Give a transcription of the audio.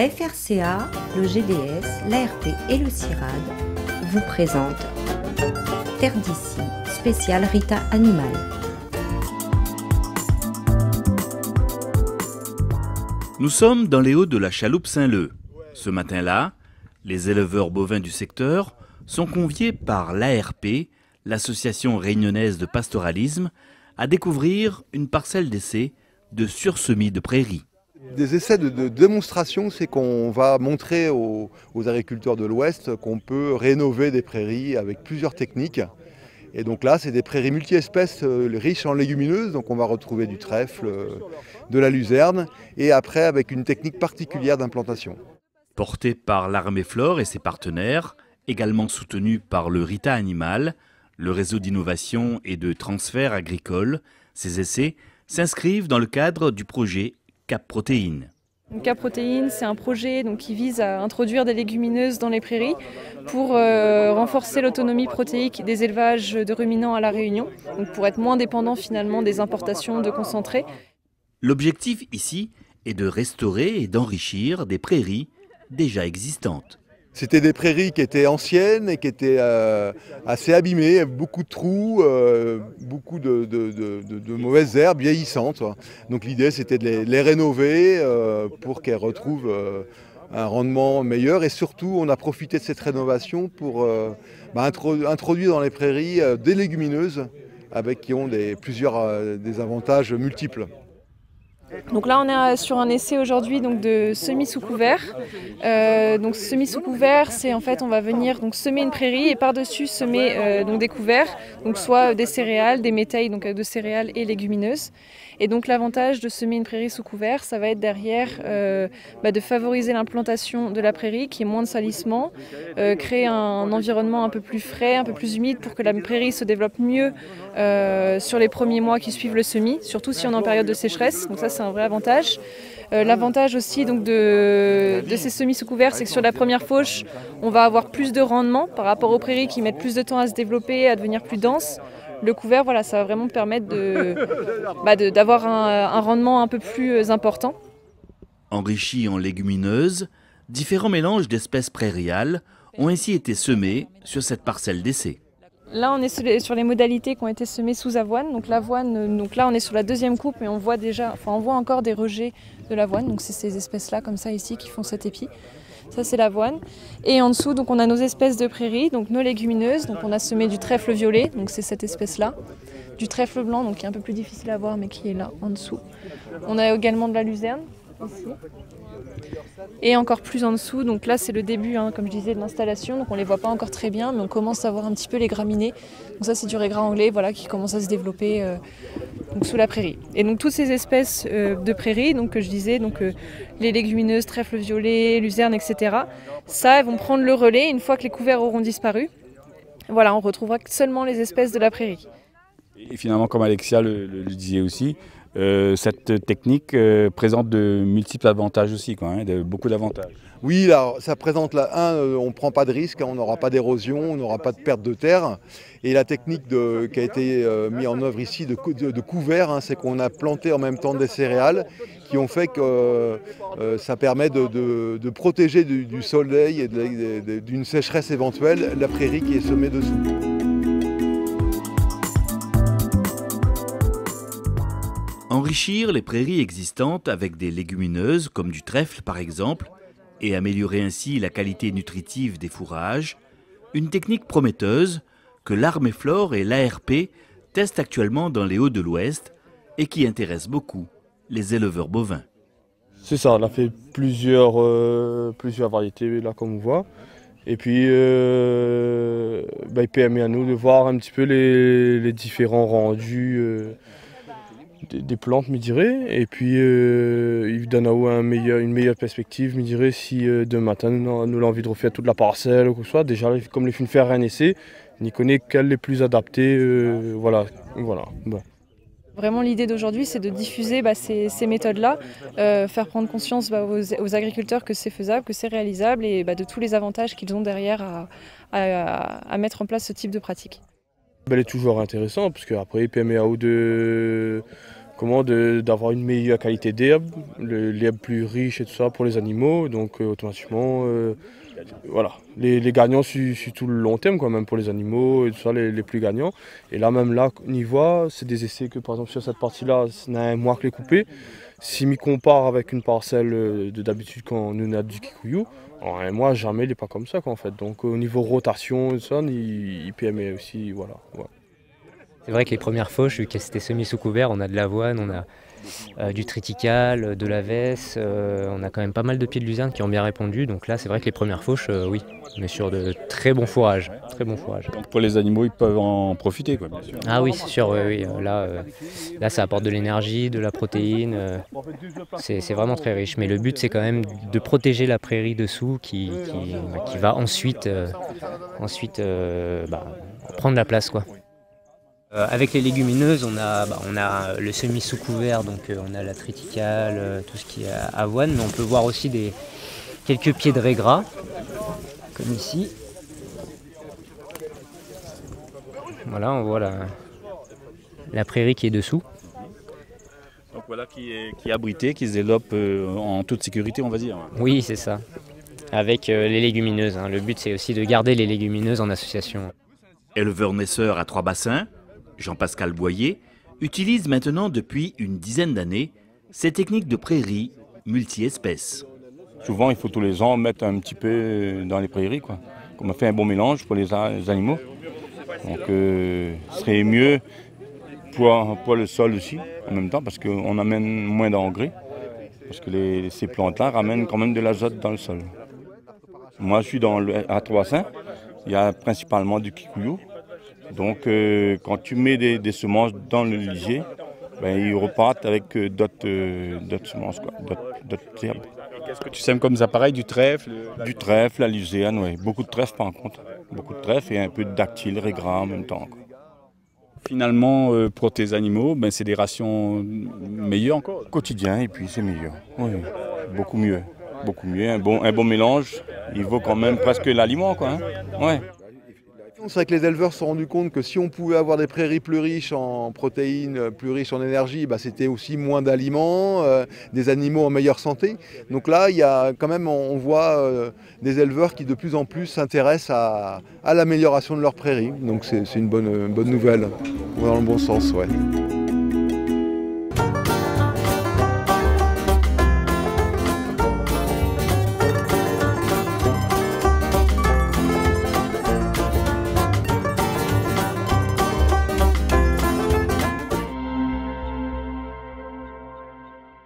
La FRCA, le GDS, l'ARP et le CIRAD vous présentent Terre d'ici, spécial Rita Animal. Nous sommes dans les hauts de la chaloupe Saint-Leu. Ce matin-là, les éleveurs bovins du secteur sont conviés par l'ARP, l'association réunionnaise de pastoralisme, à découvrir une parcelle d'essai de sursemis de prairies. Des essais de démonstration, c'est qu'on va montrer aux agriculteurs de l'Ouest qu'on peut rénover des prairies avec plusieurs techniques. Et donc là, c'est des prairies multi-espèces riches en légumineuses, donc on va retrouver du trèfle, de la luzerne, et après avec une technique particulière d'implantation. Porté par l'Armée Flore et ses partenaires, également soutenu par le Rita Animal, le réseau d'innovation et de transfert agricole, ces essais s'inscrivent dans le cadre du projet Cap Protéines. Cap Protéines, c'est un projet qui vise à introduire des légumineuses dans les prairies pour renforcer l'autonomie protéique des élevages de ruminants à La Réunion, donc pour être moins dépendant finalement des importations de concentrés. L'objectif ici est de restaurer et d'enrichir des prairies déjà existantes. C'était des prairies qui étaient anciennes et qui étaient assez abîmées, beaucoup de trous, beaucoup de mauvaises herbes vieillissantes. Donc l'idée c'était de les rénover pour qu'elles retrouvent un rendement meilleur. Et surtout on a profité de cette rénovation pour introduire dans les prairies des légumineuses qui ont des avantages multiples. Donc là on est sur un essai aujourd'hui de semis sous couvert. Donc semis sous couvert, c'est en fait on va venir semer une prairie et par-dessus semer des couverts, donc soit des céréales, des métailles de céréales et légumineuses. Et donc l'avantage de semer une prairie sous couvert, ça va être derrière de favoriser l'implantation de la prairie, qui est moins de salissement, créer un environnement un peu plus frais, un peu plus humide pour que la prairie se développe mieux sur les premiers mois qui suivent le semis, surtout si on est en période de sécheresse. Donc ça c'est un vrai avantage. L'avantage aussi de ces semis sous couvert, c'est que sur la première fauche, on va avoir plus de rendement par rapport aux prairies qui mettent plus de temps à se développer, à devenir plus denses. Le couvert, ça va vraiment permettre d'avoir un rendement un peu plus important. Enrichis en légumineuses, différents mélanges d'espèces prairiales ont ainsi été semés sur cette parcelle d'essai. Là, on est sur les modalités qui ont été semées sous avoine. Donc l'avoine, là, on est sur la deuxième coupe et on voit encore des rejets de l'avoine. Donc c'est ces espèces-là, comme ça ici, qui font cet épi. Ça, c'est l'avoine. Et en dessous, on a nos espèces de prairies, donc nos légumineuses. Donc on a semé du trèfle violet, donc c'est cette espèce-là. Du trèfle blanc, donc qui est un peu plus difficile à voir, mais qui est là, en dessous. On a également de la luzerne, ici. Et encore plus en dessous, donc là c'est le début, comme je disais, de l'installation, donc on ne les voit pas encore très bien, mais on commence à voir un petit peu les graminées. Donc ça c'est du régras anglais, qui commence à se développer sous la prairie. Et donc toutes ces espèces de prairies, que je disais, les légumineuses, trèfle violet, luzerne, etc., elles vont prendre le relais une fois que les couverts auront disparu. Voilà, on retrouvera seulement les espèces de la prairie. Et finalement, comme Alexia le disait aussi, cette technique présente de multiples avantages aussi, beaucoup d'avantages. Oui, là, ça présente on ne prend pas de risque, on n'aura pas d'érosion, on n'aura pas de perte de terre. Et la technique qui a été mise en œuvre ici de couvert, c'est qu'on a planté en même temps des céréales qui ont fait que ça permet de protéger du soleil et d'une sécheresse éventuelle la prairie qui est semée dessous. Enrichir les prairies existantes avec des légumineuses, comme du trèfle par exemple, et améliorer ainsi la qualité nutritive des fourrages, une technique prometteuse que l'Armée Flore et l'ARP testent actuellement dans les Hauts de l'Ouest et qui intéresse beaucoup les éleveurs bovins. C'est ça, on a fait plusieurs variétés là comme on voit. Et puis il permet à nous de voir un petit peu les différents rendus des plantes, me dirais, et puis il donne une meilleure perspective, me dirais, si demain matin nous avons envie de refaire toute la parcelle ou quoi que ce soit. Déjà, comme les fins de faire un essai, on n'y connaît quelle est plus adaptée, voilà. Bon. Vraiment l'idée d'aujourd'hui, c'est de diffuser ces méthodes-là, faire prendre conscience aux agriculteurs que c'est faisable, que c'est réalisable et de tous les avantages qu'ils ont derrière à mettre en place ce type de pratique. Elle est toujours intéressante parce qu'après il permet à d'avoir une meilleure qualité d'herbe, l'herbe plus riche et tout ça pour les animaux. Donc automatiquement, voilà, les gagnants sur tout le long terme, quoi, même pour les animaux et tout ça, les plus gagnants. Et là, même là, on y voit, c'est des essais que par exemple sur cette partie-là, c'est un mois que les couper. Si m'y compare avec une parcelle de d'habitude quand on a du kikuyu, en un mois, jamais il n'est pas comme ça, quoi, en fait. Donc au niveau rotation et tout ça, il PME aussi, voilà. Ouais. C'est vrai que les premières fauches, vu qu'elles étaient semi sous couvert, on a de l'avoine, on a du triticale, de la vesse, on a quand même pas mal de pieds de luzerne qui ont bien répondu. Donc là, c'est vrai que les premières fauches, oui, on est sur de très bons fourrages. Très bons fourrages. Donc pour les animaux, ils peuvent en profiter, quoi, bien sûr. Ah oui, c'est sûr, oui. Là, ça apporte de l'énergie, de la protéine. C'est vraiment très riche. Mais le but, c'est quand même de protéger la prairie dessous qui va ensuite prendre la place, quoi. Avec les légumineuses, on a le semi sous couvert, donc on a la triticale, tout ce qui est avoine, mais on peut voir aussi quelques pieds de raie gras, comme ici. Voilà, on voit la prairie qui est dessous. Donc voilà qui est abrité, qui se développe en toute sécurité, on va dire. Oui, c'est ça. Avec les légumineuses. Hein. Le but, c'est aussi de garder les légumineuses en association. Éleveur-naisseur à Trois-Bassins, Jean-Pascal Boyer, utilise maintenant depuis une dizaine d'années ces techniques de prairie multi-espèces. Souvent, il faut tous les ans mettre un petit peu dans les prairies, quoi. Comme on fait un bon mélange pour les animaux. Donc, ce serait mieux pour le sol aussi, en même temps, parce qu'on amène moins d'engrais. Parce que ces plantes-là ramènent quand même de l'azote dans le sol. Moi, je suis à Trois-Bassins. Il y a principalement du kikuyu. Donc, quand tu mets des semences dans le lisier, ils repartent avec d'autres semences, d'autres herbes. Qu'est-ce que tu sèmes comme ça, pareil, du trèfle? Du trèfle, la luzerne, oui. Beaucoup de trèfle, par contre. Beaucoup de trèfle et un peu de dactyle, raie gras en même temps, quoi. Finalement, pour tes animaux, c'est des rations meilleures encore? Quotidien, et puis c'est meilleur. Oui, beaucoup mieux. Beaucoup mieux. Un bon mélange, il vaut quand même presque l'aliment, quoi. Hein. Ouais. C'est vrai que les éleveurs se sont rendus compte que si on pouvait avoir des prairies plus riches en protéines, plus riches en énergie, c'était aussi moins d'aliments, des animaux en meilleure santé. Donc là, il y a quand même, on voit des éleveurs qui de plus en plus s'intéressent à l'amélioration de leurs prairies. Donc c'est une bonne nouvelle, dans le bon sens, ouais.